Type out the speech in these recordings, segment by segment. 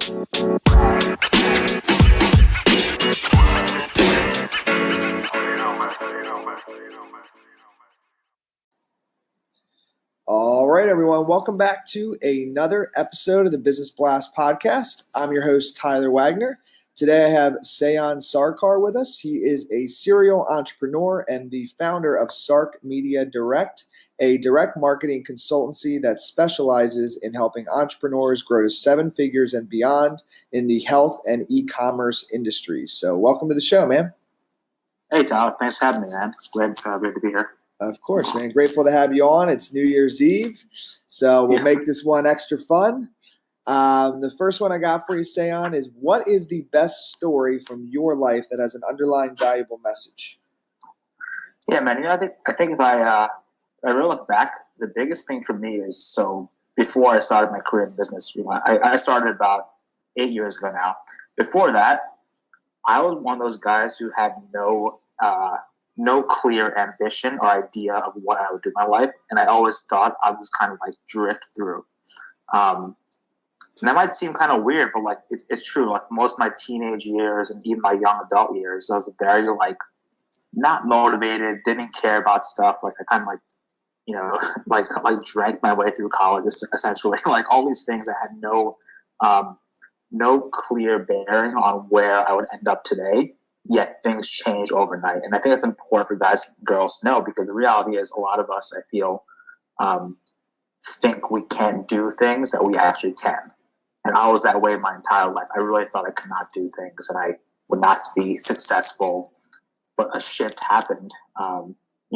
All right, everyone. Welcome back to another episode of the Business Blast podcast. I'm your host, Tyler Wagner. Today I have Sayan Sarkar with us. He is a serial entrepreneur and the founder of Sark Media Direct, a direct marketing consultancy that specializes in helping entrepreneurs grow to seven figures and beyond in the health and e-commerce industries. So welcome to the show, man. Hey, Tyler. Thanks for having me, man. Great to be here. Of course, man. Grateful to have you on. It's New Year's Eve, so we'll make this one extra fun. The first one I got for you, Sayan, is what is the best story from your life that has an underlying valuable message? Yeah, man. I think if I really look back, the biggest thing for me is, so before I started my career in business, I started about 8 years ago now. Before that, I was one of those guys who had no clear ambition or idea of what I would do in my life. And I always thought I was kind of like drift through. And that might seem kind of weird, but like it's true. Like most of my teenage years and even my young adult years, I was very like not motivated, didn't care about stuff. Like I kind of like drank my way through college essentially. Like all these things that had no clear bearing on where I would end up today. Yet things change overnight. And I think it's important for guys and girls to know, because the reality is a lot of us, I feel, think we can't do things that we actually can. And I was that way my entire life. I really thought I could not do things and I would not be successful. But a shift happened,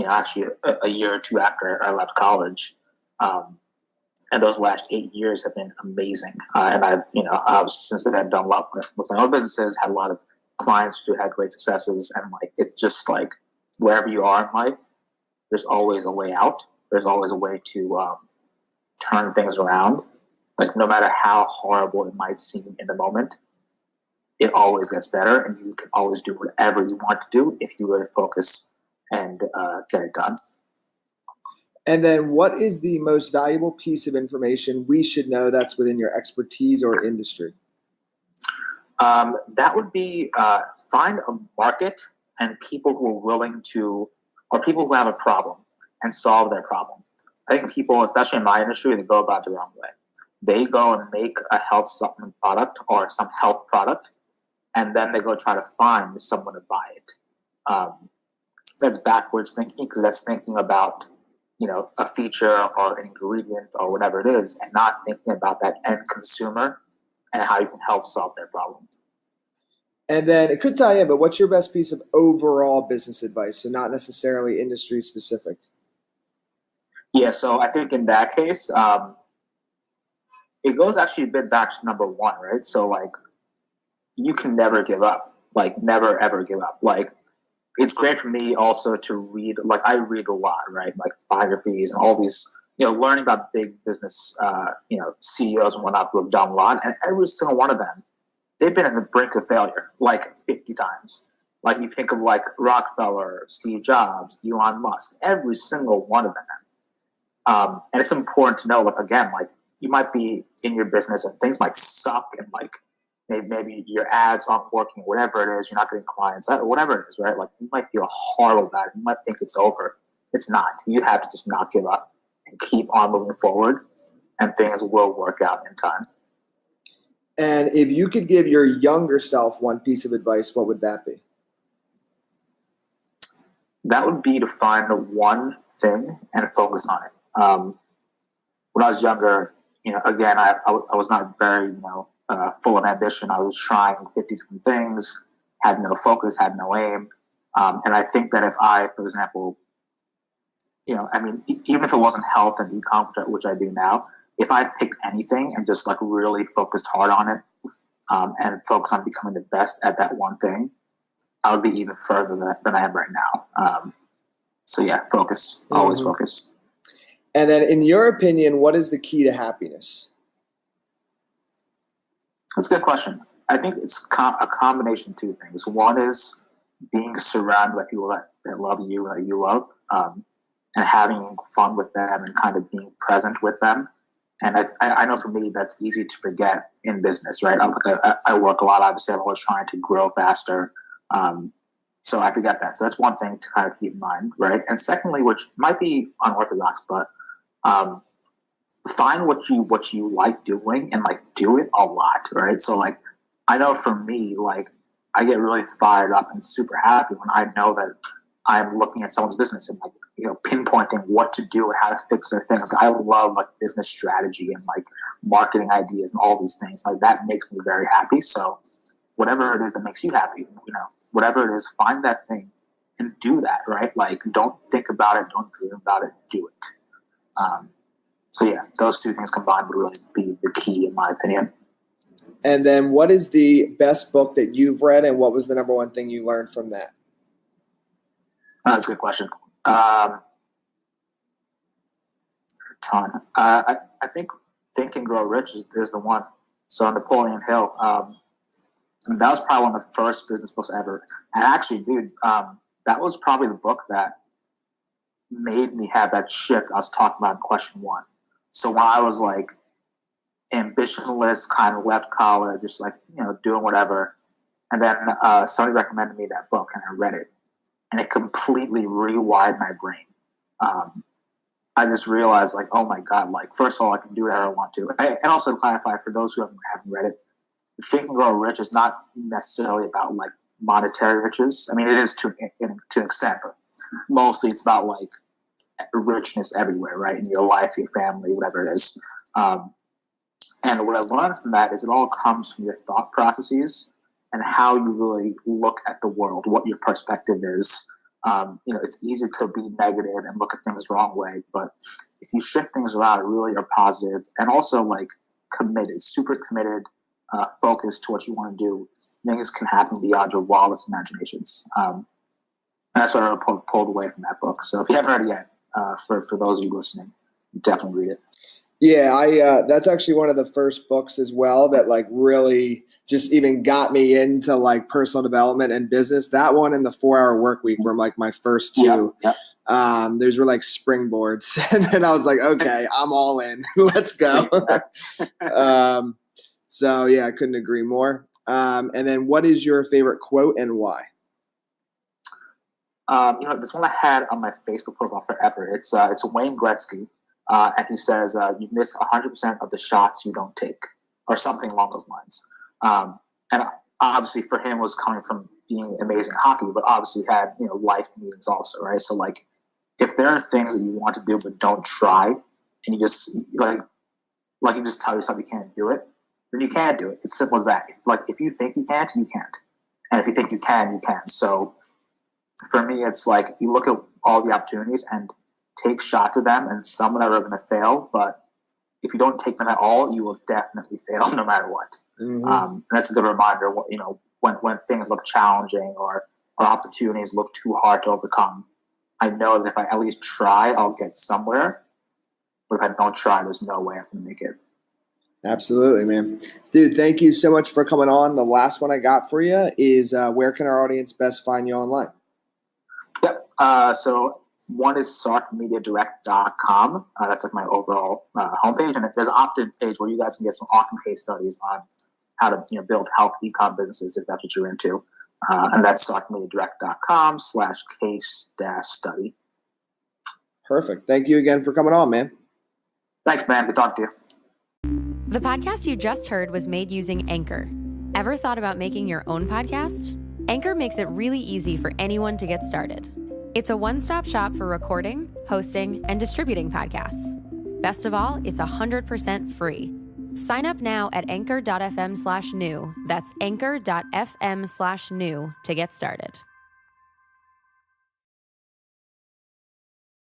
actually a year or two after I left college. And those last 8 years have been amazing. And I've since then I've done a lot with my own businesses, had a lot of clients who had great successes, and like it's just like wherever you are in life, there's always a way out. There's always a way to turn things around. Like no matter how horrible it might seem in the moment, it always gets better, and you can always do whatever you want to do if you really focus and get it done. And then what is the most valuable piece of information we should know that's within your expertise or industry? That would be find a market and people who are willing to, or people who have a problem and solve their problem. I think people, especially in my industry, they go about it the wrong way. They go and make a health supplement product or some health product, and then they go try to find someone to buy it. That's backwards thinking, because that's thinking about, a feature or an ingredient or whatever it is, and not thinking about that end consumer and how you can help solve their problem. And then it could tie in, but what's your best piece of overall business advice? So not necessarily industry specific. Yeah, so I think in that case, it goes actually a bit back to number one, right? So like, you can never give up. Like never ever give up. Like it's great for me also to read. Like I read a lot, right? Like biographies and all these. Learning about big business, CEOs and whatnot who have done a lot, and every single one of them, they've been at the brink of failure like 50 times. Like you think of like Rockefeller, Steve Jobs, Elon Musk, every single one of them. And it's important to know, like again, like you might be in your business and things might suck, and like maybe your ads aren't working, whatever it is, you're not getting clients, whatever it is, right? Like you might feel horrible about it. You might think it's over. It's not. You have to just not give up and keep on moving forward, and things will work out in time. And if you could give your younger self one piece of advice, what would that be? That would be to find one thing and focus on it. When I was younger, again, I was not very, full of ambition. I was trying 50 different things, had no focus, had no aim. And I think that if I, for example, even if it wasn't health and e-com, which I do now, if I picked anything and just like really focused hard on it, and focus on becoming the best at that one thing, I would be even further than I am right now. So yeah, focus, always focus. And then in your opinion, what is the key to happiness? That's a good question. I think it's a combination of two things. One is being surrounded by people that love you, that you love, and having fun with them and kind of being present with them. And I know for me, that's easy to forget in business, right? I work a lot. Obviously, I'm always trying to grow faster. So I forget that. So that's one thing to kind of keep in mind, right? And secondly, which might be unorthodox, but find what you like doing and like do it a lot, right? So like I know for me, like I get really fired up and super happy when I know that I'm looking at someone's business and like, you know, pinpointing what to do and how to fix their things. I love like business strategy and like marketing ideas and all these things. Like that makes me very happy. So whatever it is that makes you happy, you know, whatever it is, find that thing and do that, right? Like don't think about it, don't dream about it, do it. So yeah, those two things combined would really be the key in my opinion. And then what is the best book that you've read, and what was the number one thing you learned from that? That's a good question. A ton. I think Think and Grow Rich is the one. So Napoleon Hill. That was probably one of the first business books ever. And actually, dude, that was probably the book that made me have that shift I was talking about in question one. So when I was like ambitionless, kind of left college, just like, you know, doing whatever. And then somebody recommended me that book and I read it. And it completely rewired my brain. I just realized, like, oh my God, like, first of all, I can do whatever I want to. And also to clarify for those who haven't read it, Think and Grow Rich is not necessarily about like monetary riches. I mean, it is to an extent, but mostly it's about like richness everywhere, right? In your life, your family, whatever it is. And what I learned from that is it all comes from your thought processes and how you really look at the world, what your perspective is. You know, it's easy to be negative and look at things the wrong way, but if you shift things around, really are positive and also like committed, super committed, focused to what you want to do, things can happen beyond your wildest imaginations. And that's what I pulled away from that book. So if you haven't read it yet, for those of you listening, definitely read it. Yeah, that's actually one of the first books as well that like really just even got me into like personal development and business. That one and the 4-Hour Workweek were like my first two. Yep. Those were like springboards. And then I was like, okay, I'm all in. Let's go. So yeah, I couldn't agree more. And then what is your favorite quote and why? You know, this one I had on my Facebook profile forever. It's Wayne Gretzky. And he says, you miss 100% of the shots you don't take, or something along those lines. And obviously for him was coming from being amazing at hockey, but obviously had, you know, life meetings also, right? So like, if there are things that you want to do but don't try, and you just like you just tell yourself you can't do it, then you can't do it. It's simple as that. Like if you think you can't, you can't, and if you think you can, you can. So for me, it's like you look at all the opportunities and take shots at them, and some of them are going to fail, but if you don't take them at all, you will definitely fail no matter what. Mm-hmm. And that's a good reminder, you know, when things look challenging or opportunities look too hard to overcome, I know that if I at least try, I'll get somewhere. But if I don't try, there's no way I'm going to make it. Absolutely, man. Dude, thank you so much for coming on. The last one I got for you is where can our audience best find you online? Yep. So one is sarkmediadirect.com. That's like my overall homepage. And there's an opt-in page where you guys can get some awesome case studies on how to, you know, build health e-com businesses if that's what you're into. And that's sarkmediadirect.com/case-study. Perfect. Thank you again for coming on, man. Thanks, man. Good talking to you. The podcast you just heard was made using Anchor. Ever thought about making your own podcast? Anchor makes it really easy for anyone to get started. It's a one-stop shop for recording, hosting, and distributing podcasts. Best of all, it's 100% free. Sign up now at anchor.fm/new. That's anchor.fm/new to get started.